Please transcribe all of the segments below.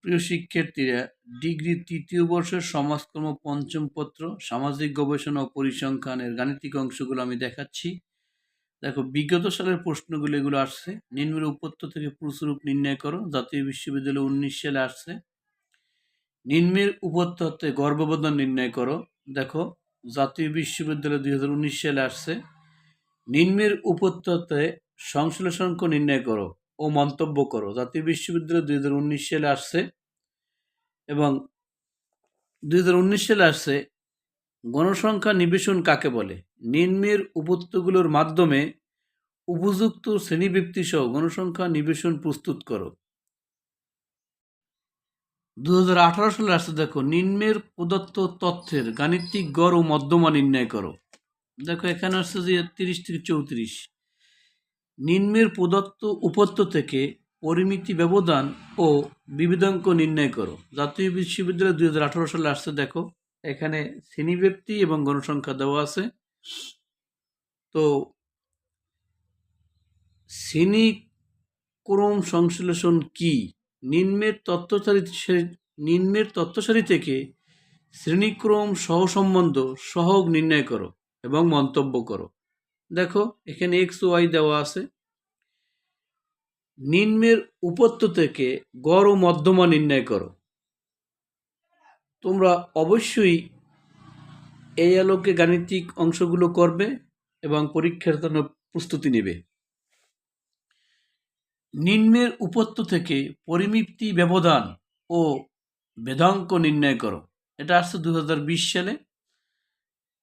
প্রিয় শিক্ষার্থীরা, ডিগ্রি তৃতীয় বর্ষের সমাজকর্ম পঞ্চম পত্র সামাজিক গবেষণা ও পরিসংখ্যানের গাণিতিক অংশগুলো আমি দেখাচ্ছি। দেখো, বিগত সালের প্রশ্নগুলো এগুলো আসছে। নিম্নের উপত্য থেকে প্রচুরূপ নির্ণয় করো, জাতীয় বিশ্ববিদ্যালয় 19 সালে আসছে। নিম্নের উপত্য হতে গড় ব্যবধান নির্ণয় করো, দেখো জাতীয় বিশ্ববিদ্যালয় 2019 সালে আসছে। নিম্নের উপত্য হতে সংশ্লেষাঙ্ক নির্ণয় করো ও মন্তব্য করো, জাতীয় বিশ্ববিদ্যালয় 2019 সালে আসছে। এবং 2019 সালে আসছে গণসংখ্যা নিবেশন কাকে বলে। নিম্নের উপত্যগুলোর মাধ্যমে উপযুক্ত শ্রেণীবৃত্তি সহ গণসংখ্যা নিবেশন প্রস্তুত করো। 2018 সালে আসছে, দেখো নিম্নের প্রদত্ত তথ্যের গাণিতিক গড় ও মধ্যমা নির্ণয় করো। দেখো এখানে আসছে যে 30 থেকে 34। নিম্নের প্রদত্ত উপত্য থেকে পরিমিতি ব্যবধান ও বিবিধাঙ্ক নির্ণয় করো। জাতীয় বিশ্ববিদ্যালয় 2018 সালে আসছে। দেখো এখানে শ্রেণীব্যক্তি এবং গণসংখ্যা দেওয়া আছে। তো শ্রেণীক্রম সংশ্লেষণ কি? নিম্নের তথ্যসারি থেকে শ্রেণীক্রম সহসম্বন্ধ সহগ নির্ণয় করো এবং মন্তব্য করো। দেখো এখানে এক্স ও ওয়াই দেওয়া আছে। নিম্নের উপত্য থেকে গড় ও মধ্যমা নির্ণয় করো। তোমরা অবশ্যই এই আলোকে গাণিতিক অংশগুলো করবে এবং পরীক্ষার জন্য প্রস্তুতি নেবে। নিম্নের উপত্য থেকে পরিমিতি ব্যবধান ও ভেদাঙ্ক নির্ণয় করো। এটা আসছে 2020 সালে।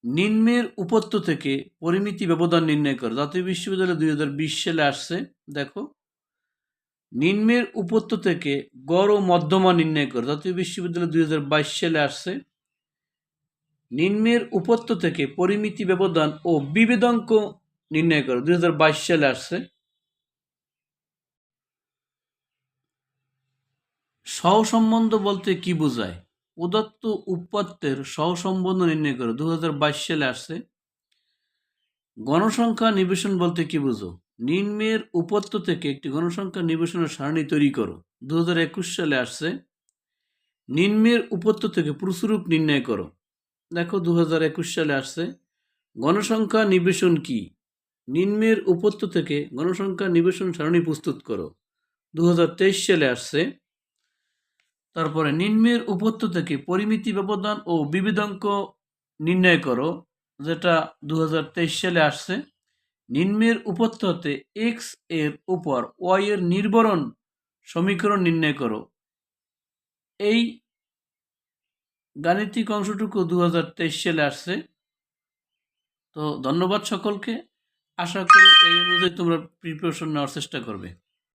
নিম্নের উপত্য থেকে পরিমিতি ব্যবধান নির্ণয় করো, জাতীয় বিশ্ববিদ্যালয় 2020 সালে আসছে। দেখো নিম্নের উপত্য থেকে গড় ও মধ্যমা নির্ণয় করো, জাতীয় বিশ্ববিদ্যালয় 2022 সালে আসছে। নিম্নের উপত্য থেকে পরিমিতি ব্যবধান ও বিভেদাঙ্ক নির্ণয় করো, 2022 সালে আসছে। সহসম্বন্ধ বলতে কি বোঝায়? প্রদত্ত উপাত্তের সহসম্বন্ধ নির্ণয় করো, 2022 সালে আসছে। গণসংখ্যা নিবেশন বলতে কি বুঝো? নিম্নের উপত্য থেকে একটি গণসংখ্যা নিবেশনের সারণী তৈরি করো, 2021 সালে আসছে। নিম্নের উপত্য থেকে প্রচুরূপ নির্ণয় করো, দেখো 2021 সালে আসছে। গণসংখ্যা নিবেশন কি? নিম্নের উপত্য থেকে গণসংখ্যা নিবেশন সারণী প্রস্তুত করো, 2023 সালে আসছে। তারপরে নিম্নের উপত্য থেকে পরিমিতি ব্যবধান ও বিবিধাঙ্ক নির্ণয় করো, যেটা 2023 সালে আসছে। নিম্নের উপত্য হতে এক্স এর উপর ওয়াই এর নির্ভরণ সমীকরণ নির্ণয় করো। এই গাণিতিক অংশটুকু 2023 সালে আসছে। তো ধন্যবাদ সকলকে। আশা করি এই অনুযায়ী তোমরা প্রিপারেশন নেওয়ার চেষ্টা করবে।